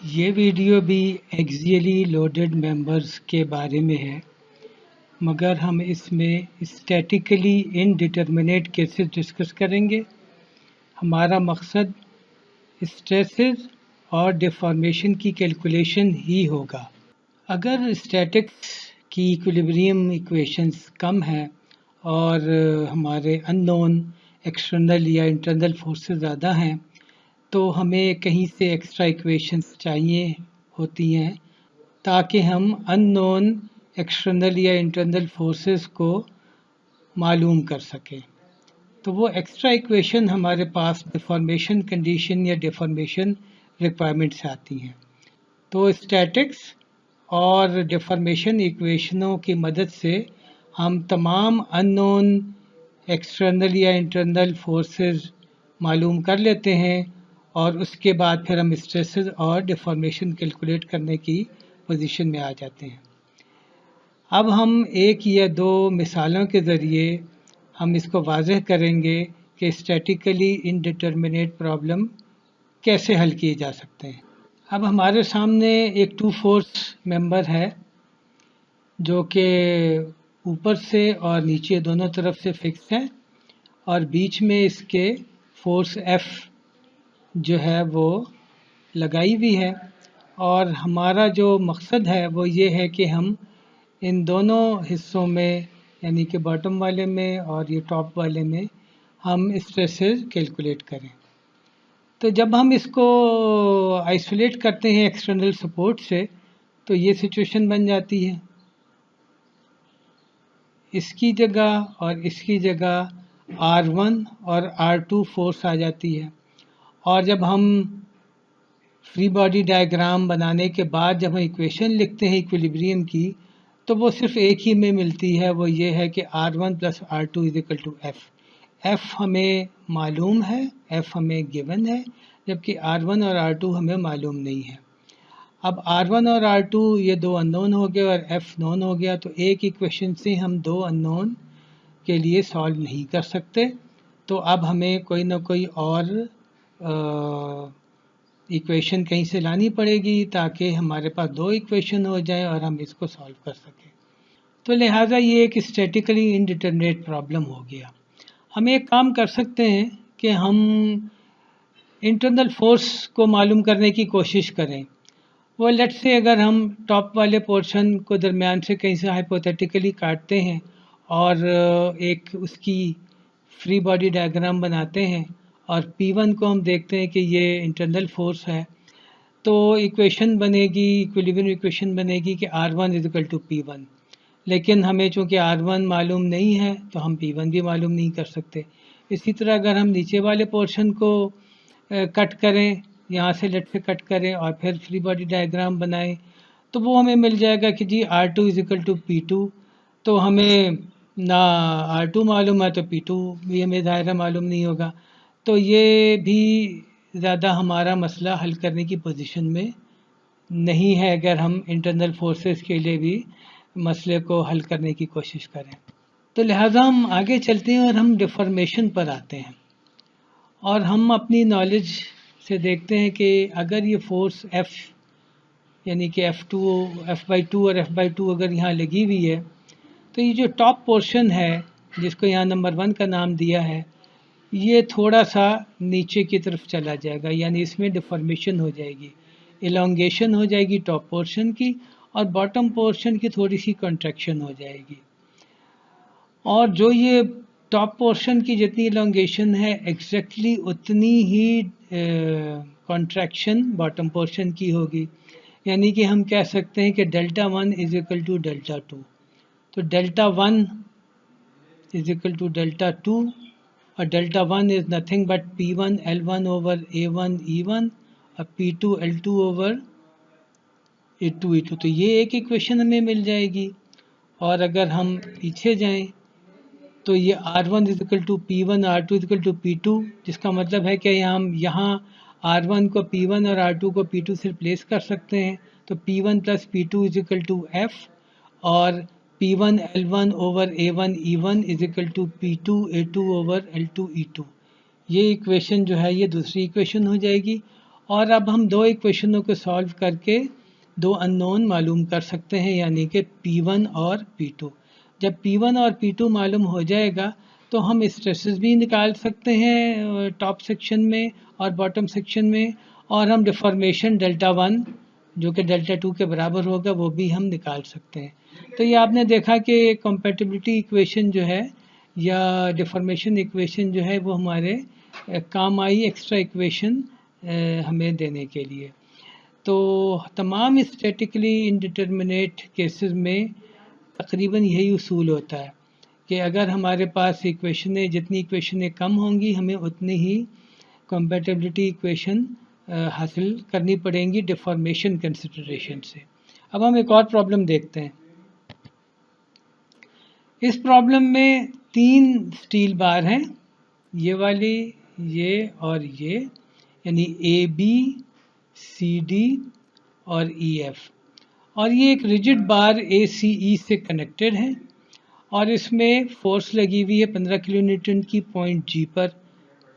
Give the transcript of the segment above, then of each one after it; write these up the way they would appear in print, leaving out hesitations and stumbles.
ये वीडियो भी axially loaded members के बारे में है, मगर हम इसमें स्टैटिकली इनडिटरमिनेट केसेस डिस्कस करेंगे। हमारा मकसद स्ट्रेसेस और डिफॉर्मेशन की कैलकुलेशन ही होगा। अगर स्टैटिक्स की इक्विलिब्रियम इक्वेशंस कम हैं और हमारे अननोन एक्सटर्नल या इंटरनल फोर्सेस ज़्यादा हैं, तो हमें कहीं से एक्स्ट्रा इक्वेशंस चाहिए होती हैं ताकि हम अननोन एक्सटर्नल या इंटरनल फोर्सेस को मालूम कर सकें। तो वो एक्स्ट्रा इक्वेशन हमारे पास डिफॉर्मेशन कंडीशन या डिफॉर्मेशन रिक्वायरमेंट से आती हैं। तो स्टैटिक्स और डिफॉर्मेशन इक्वेशनों की मदद से हम तमाम अननोन एक्सटर्नल या इंटरनल फोर्सेस मालूम कर लेते हैं और उसके बाद फिर हम स्ट्रेसेस और डिफॉर्मेशन कैलकुलेट करने की पोजीशन में आ जाते हैं। अब हम एक या दो मिसालों के ज़रिए हम इसको वाज़ेह करेंगे कि स्टैटिकली इनडिटरमिनेट प्रॉब्लम कैसे हल किए जा सकते हैं। अब हमारे सामने एक टू फोर्स मेंबर है जो कि ऊपर से और नीचे दोनों तरफ से फिक्स है और बीच में इसके फोर्स F जो है वो लगाई हुई है, और हमारा जो मकसद है वो ये है कि हम इन दोनों हिस्सों में यानी कि बॉटम वाले में और ये टॉप वाले में हम स्ट्रेसेस कैलकुलेट करें। तो जब हम इसको आइसोलेट करते हैं एक्सटर्नल सपोर्ट से तो ये सिचुएशन बन जाती है, इसकी जगह और इसकी जगह R1 और R2 फोर्स आ जाती है। और जब हम फ्री बॉडी डायग्राम बनाने के बाद जब हम इक्वेशन लिखते हैं इक्विलिब्रियम की, तो वो सिर्फ एक ही में मिलती है, वो ये है कि R1 plus R2 is equal to F। F हमें मालूम है, F हमें गिवन है, जबकि R1 और R2 हमें मालूम नहीं है। अब R1 और R2 ये दो अननोन हो गए और F नोन हो गया, तो एक इक्वेशन से हम दो अननोन के लिए सॉल्व नहीं कर सकते। तो अब हमें कोई ना कोई और इक्वेशन कहीं से लानी पड़ेगी ताकि हमारे पास दो इक्वेशन हो जाए और हम इसको सॉल्व कर सकें। तो लिहाजा ये एक स्टैटिकली इनडिटरमिनेट प्रॉब्लम हो गया। हम एक काम कर सकते हैं कि हम इंटरनल फोर्स को मालूम करने की कोशिश करें। वो लेट्स से अगर हम टॉप वाले पोर्शन को दरमियान से कहीं से हाइपोथेटिकली काटते हैं और एक उसकी फ्री बॉडी डायग्राम बनाते हैं और P1 को हम देखते हैं कि ये इंटरनल फोर्स है, तो इक्वेशन बनेगी, इक्विलिब्रियम इक्वेशन बनेगी कि R1 is equal to P1। लेकिन हमें चूँकि R1 मालूम नहीं है तो हम P1 भी मालूम नहीं कर सकते। इसी तरह अगर हम नीचे वाले पोर्शन को कट करें, यहाँ से लेट से कट करें और फिर फ्री बॉडी डायग्राम बनाएं, तो वो हमें मिल जाएगा कि जी R2 is equal to P2। तो हमें ना R2 मालूम है तो P2 भी हमें दायरा मालूम नहीं होगा। तो ये भी ज़्यादा हमारा मसला हल करने की पोजीशन में नहीं है अगर हम इंटरनल फोर्सेस के लिए भी मसले को हल करने की कोशिश करें। तो लिहाजा हम आगे चलते हैं और हम डिफॉर्मेशन पर आते हैं और हम अपनी नॉलेज से देखते हैं कि अगर ये फोर्स F यानी कि F/2 और F/2 अगर यहाँ लगी हुई है, तो ये जो टॉप पोर्शन है जिसको यहाँ नंबर 1 का नाम दिया है, ये थोड़ा सा नीचे की तरफ चला जाएगा, यानी इसमें डिफॉर्मेशन हो जाएगी, इलोंगेशन हो जाएगी टॉप पोर्शन की और बॉटम पोर्शन की थोड़ी सी कॉन्ट्रैक्शन हो जाएगी। और जो ये टॉप पोर्शन की जितनी इलोंगेशन है एग्जैक्टली उतनी ही कॉन्ट्रैक्शन बॉटम पोर्शन की होगी। यानी कि हम कह सकते हैं कि Δ1 इज इक्वल टू Δ2। तो Δ1 इज इक्वल टू Δ2 और Δ1 is nothing but P1 L1 over A1 E1 और P2 L2 over A2 E2। तो ये एक इक्वेशन हमें मिल जाएगी। और अगर हम पीछे जाएं तो ये R1 is equal to P1 R2 is equal to P2, जिसका मतलब है कि हम यहाँ R1 को P1 और R2 को P2 से रिप्लेस कर सकते हैं। तो P1 plus P2 is equal to F और P1 L1 over A1 E1 is equal to P2 A2 over L2 E2। ये इक्वेशन जो है ये दूसरी इक्वेशन हो जाएगी। और अब हम दो इक्वेशनों को सॉल्व करके दो अननोन मालूम कर सकते हैं, यानी कि P1 और P2। जब P1 और P2 मालूम हो जाएगा तो हम स्ट्रेसेस भी निकाल सकते हैं टॉप सेक्शन में और बॉटम सेक्शन में, और हम डिफॉर्मेशन डेल्टा 1 जो कि डेल्टा 2 के बराबर होगा वो भी हम निकाल सकते हैं। तो ये आपने देखा कि कंपैटिबिलिटी इक्वेशन जो है या डिफॉर्मेशन इक्वेशन जो है वो हमारे काम आई एक्स्ट्रा इक्वेशन हमें देने के लिए। तो तमाम स्टैटिकली इंडिटरमिनेट केसेस में तकरीबन यही उसूल होता है कि अगर हमारे पास इक्वेशनें जितनी इक्वेशनें कम होंगी हमें उतनी ही कंपैटिबिलिटी इक्वेशन हासिल करनी पड़ेंगी डिफॉर्मेशन कंसिडरेशन से। अब हम एक और प्रॉब्लम देखते हैं। इस प्रॉब्लम में 3 स्टील बार हैं, ये वाली, ये और ये, यानी ए बी सी डी और ई एफ, और ये एक रिजिड बार ए सी ई से कनेक्टेड है और इसमें फोर्स लगी हुई है 15 किलो न्यूटन की पॉइंट जी पर,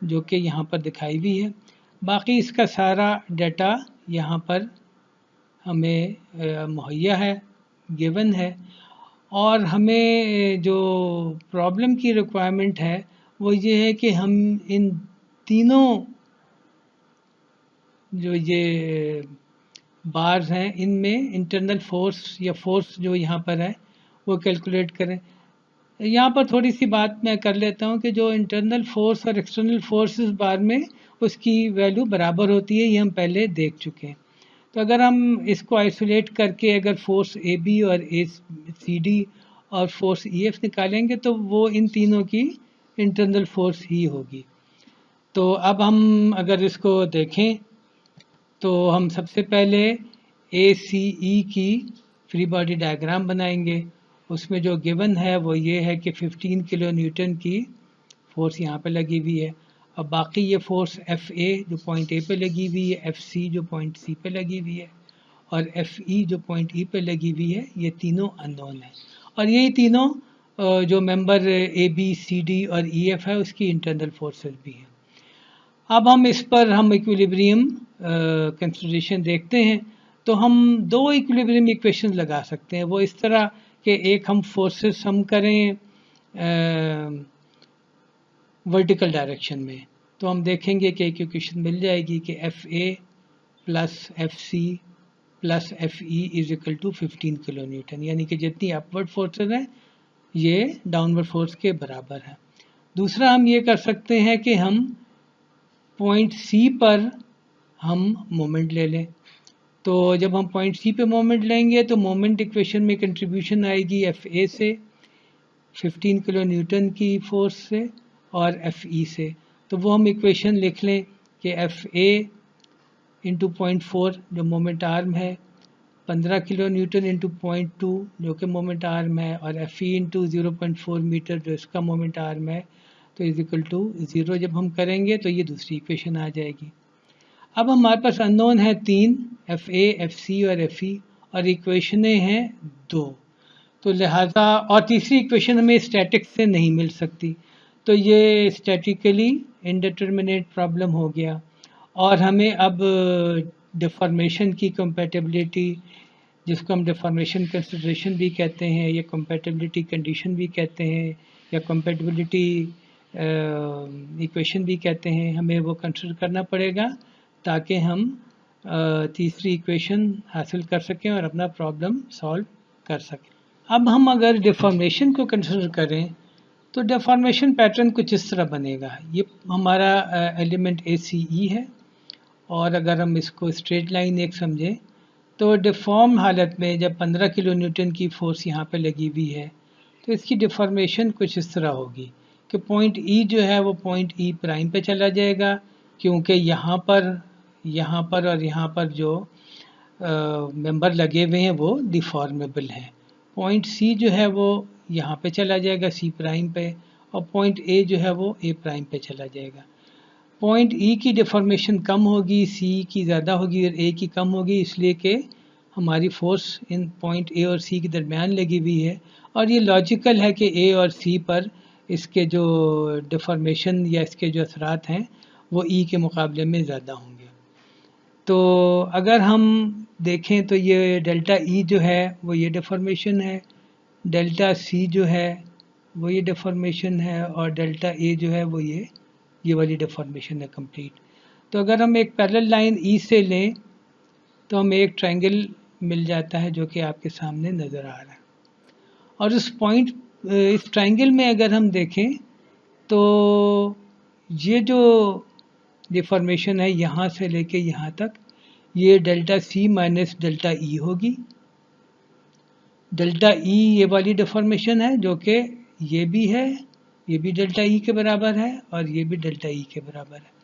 जो कि यहाँ पर दिखाई हुई है। बाकी इसका सारा डाटा यहाँ पर हमें मुहैया है, गिवन है, और हमें जो प्रॉब्लम की रिक्वायरमेंट है वो ये है कि हम इन तीनों जो ये बार्स हैं इनमें इंटरनल फोर्स या फोर्स जो यहाँ पर है वो कैलकुलेट करें। यहाँ पर थोड़ी सी बात मैं कर लेता हूँ कि जो इंटरनल फोर्स और एक्सटर्नल फोर्स इस बार में उसकी वैल्यू बराबर होती है, ये हम पहले देख चुके हैं। तो अगर हम इसको आइसोलेट करके अगर फोर्स ए बी और ए सी डी और फोर्स ई एफ निकालेंगे तो वो इन तीनों की इंटरनल फोर्स ही होगी। तो अब हम अगर इसको देखें तो हम सबसे पहले ए सी ई की फ्री बॉडी डायग्राम बनाएंगे। उसमें जो गिवन है वो ये है कि 15 किलो न्यूटन की फोर्स यहाँ पे लगी हुई है। अब बाकी ये फोर्स एफ ए जो पॉइंट ए पे लगी हुई है, एफ सी जो पॉइंट सी पे लगी हुई है और एफ ई जो पॉइंट ई पे लगी हुई है, ये तीनों अननोन है। और यही तीनों जो member A B C D और ई एफ है उसकी इंटरनल फोर्सेस भी हैं। अब हम इस पर हम इक्विलिब्रियम कंसिडरेशन देखते हैं। तो हम दो इक्विलिब्रियम इक्वेशन लगा सकते हैं। वो इस तरह कि एक हम फोर्सेस सम करें वर्टिकल डायरेक्शन में, तो हम देखेंगे कि एक इक्वेशन मिल जाएगी कि F A plus F C plus F E is equal to 15 kilonewton, यानी कि जितनी अपवर्ड फोर्सेस हैं ये डाउनवर्ड फोर्स के बराबर है। दूसरा हम ये कर सकते हैं कि हम पॉइंट सी पर हम मोमेंट ले लें। तो जब हम पॉइंट सी पे मोमेंट लेंगे तो मोमेंट इक्वेशन में कंट्रीब्यूशन आएगी एफ ए से 15 किलो न्यूटन की फोर्स से और एफ ई से। तो वो हम इक्वेशन लिख लें कि एफ ए इंटू 0.4 जो मोमेंट आर्म है, 15 किलो न्यूटन इंटू 0.2 जो कि मोमेंट आर्म है, और एफ ई इंटू 0.4 मीटर जो इसका मोमेंट आर्म है, तो इज इक्वल टू 0 जब हम करेंगे तो ये दूसरी इक्वेशन आ जाएगी। अब हमारे पास अननोन है 3, एफ ए, एफ सी और एफ ई, और इक्वेशनें हैं 2। तो लिहाजा और तीसरी इक्वेशन हमें स्टैटिक से नहीं मिल सकती, तो ये स्टैटिकली इंडिटरमिनेट प्रॉब्लम हो गया। और हमें अब डिफॉर्मेशन की कंपैटिबिलिटी, जिसको हम डिफॉर्मेशन कंसिडरेशन भी कहते हैं या कंपैटिबिलिटी कंडीशन भी कहते हैं या कंपैटिबिलिटी इक्वेशन भी कहते हैं, हमें वो कंसिडर करना पड़ेगा ताकि हम तीसरी इक्वेशन हासिल कर सकें और अपना प्रॉब्लम सॉल्व कर सकें। अब हम अगर डिफॉर्मेशन को कंसिडर करें तो डिफॉर्मेशन पैटर्न कुछ इस तरह बनेगा। ये हमारा एलिमेंट ए सी ई है, और अगर हम इसको स्ट्रेट लाइन एक समझें तो डिफॉर्म हालत में जब 15 किलो न्यूटन की फोर्स यहाँ पे लगी हुई है तो इसकी डिफॉर्मेशन कुछ इस तरह होगी कि पॉइंट ई जो है वो पॉइंट ई प्राइम पे चला जाएगा, क्योंकि यहाँ पर और यहाँ पर जो मेंबर लगे हुए हैं वो डिफॉर्मेबल हैं। पॉइंट सी जो है वो यहाँ पे चला जाएगा सी प्राइम पे, और पॉइंट ए जो है वो ए प्राइम पे चला जाएगा। पॉइंट ई की डिफॉर्मेशन कम होगी, सी की ज़्यादा होगी और ए की कम होगी, इसलिए कि हमारी फोर्स इन पॉइंट ए और सी के दरमियान लगी हुई है। और ये लॉजिकल है कि ए और सी पर इसके जो डिफॉर्मेशन या इसके जो असरात हैं वो ई के मुकाबले में ज़्यादा होंगे। तो अगर हम देखें तो ये डेल्टा ई जो है वो ये डिफॉर्मेशन है, डेल्टा सी जो है वो ये डिफॉर्मेशन है, और डेल्टा ए जो है वो ये वाली डिफॉर्मेशन है कंप्लीट। तो अगर हम एक पैरेलल लाइन ई से लें तो हमें एक ट्रायंगल मिल जाता है जो कि आपके सामने नज़र आ रहा है। और इस ट्रायंगल में अगर हम देखें तो ये जो डिफॉर्मेशन है यहाँ से लेके यहाँ तक, ये delta C minus delta E होगी। डेल्टा ई ये वाली डिफॉर्मेशन है जो कि ये भी है, ये भी डेल्टा ई के बराबर है और ये भी डेल्टा ई के बराबर है।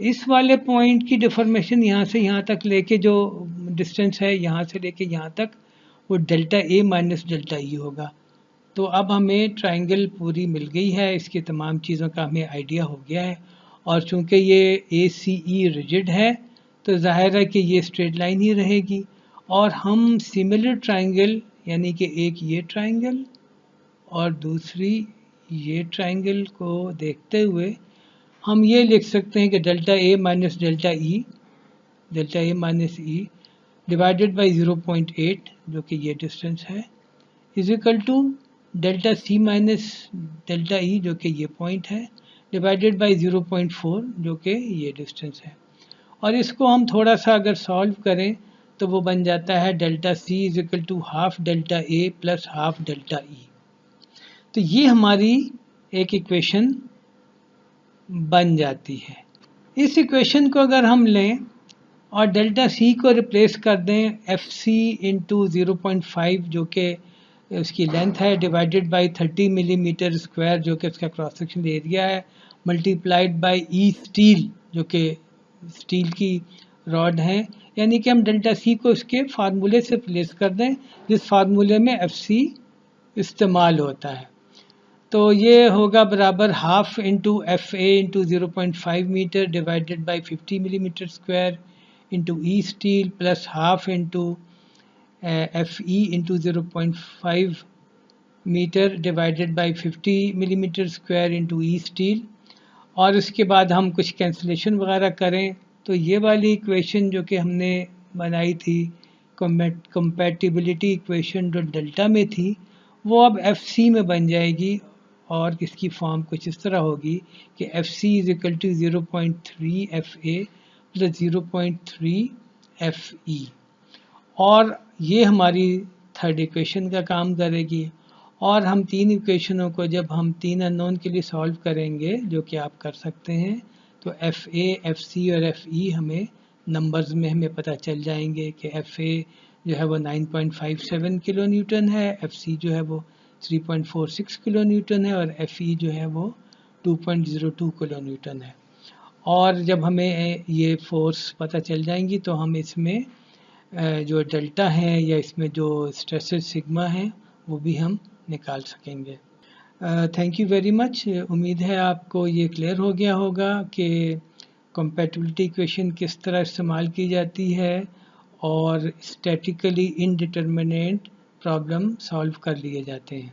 इस वाले पॉइंट की डिफॉर्मेशन यहाँ से यहाँ तक लेके जो डिस्टेंस है यहाँ से लेके यहाँ तक, वो डेल्टा ए माइनस डेल्टा ई होगा। तो अब हमें ट्रायंगल पूरी मिल गई है, इसकी तमाम चीज़ों का हमें आइडिया हो गया है। और चूंकि ये ए सी ई रिजिड है तो जाहिर है कि ये स्ट्रेट लाइन ही रहेगी। और हम सिमिलर ट्रायंगल यानी कि एक ये ट्रायंगल और दूसरी ये ट्रायंगल को देखते हुए हम ये लिख सकते हैं कि delta A minus delta A minus E divided by 0.8 जो कि ये डिस्टेंस है, is equal to delta C minus delta E जो कि ये पॉइंट है, डिवाइडेड बाई 0.4 जो कि ये डिस्टेंस है। और इसको हम थोड़ा सा अगर सॉल्व करें तो वो बन जाता है delta C is equal to half delta A plus half delta E. तो ये हमारी एक इक्वेशन बन जाती है। इस इक्वेशन को अगर हम लें और डेल्टा सी को रिप्लेस कर दें एफ सी इंटू 0.5 जो कि उसकी लेंथ है, डिवाइडेड बाई 30 मिलीमीटर स्क्वायर जो कि उसका क्रॉस सेक्शन एरिया है, मल्टीप्लाइड बाई ई स्टील जो कि स्टील की रॉड है, यानी कि हम डेल्टा सी को इसके फार्मूले से रिप्लेस कर दें जिस फार्मूले में एफ सी इस्तेमाल होता है। तो ये होगा बराबर half into F A into 0.5 metre divided by 50 millimetre square into E steel plus half into F E into 0.5 metre divided by 50 millimetre square into E steel. और उसके बाद हम कुछ कैंसिलेशन वगैरह करें तो ये वाली इक्वेशन जो कि हमने बनाई थी कंपैटिबिलिटी इक्वेशन जो डेल्टा में थी वो अब एफ सी में बन जाएगी। और इसकी फॉर्म कुछ इस तरह होगी कि F C is equal to 0.3 F A plus 0.3 F E. और ये हमारी थर्ड इक्वेशन का काम करेगी। और हम तीन इक्वेशनों को जब हम तीन अननोन के लिए सॉल्व करेंगे जो कि आप कर सकते हैं, तो एफ ए, एफ सी और एफ ई हमें नंबर्स में हमें पता चल जाएंगे कि एफ ए जो है वो 9.57 किलो न्यूटन है, एफ सी जो है वो 3.46 किलो न्यूटन है और एफ ई जो है वो 2.02 किलो न्यूटन है। और जब हमें ये फोर्स पता चल जाएंगी तो हम इसमें जो डेल्टा है या इसमें जो स्ट्रेसेस सिग्मा है वो भी हम निकाल सकेंगे। Thank you very much. उम्मीद है आपको ये क्लियर हो गया होगा कि कंपैटिबिलिटी इक्वेशन किस तरह इस्तेमाल की जाती है और स्टैटिकली इनडिटरमिनेट प्रॉब्लम सॉल्व कर लिए जाते हैं।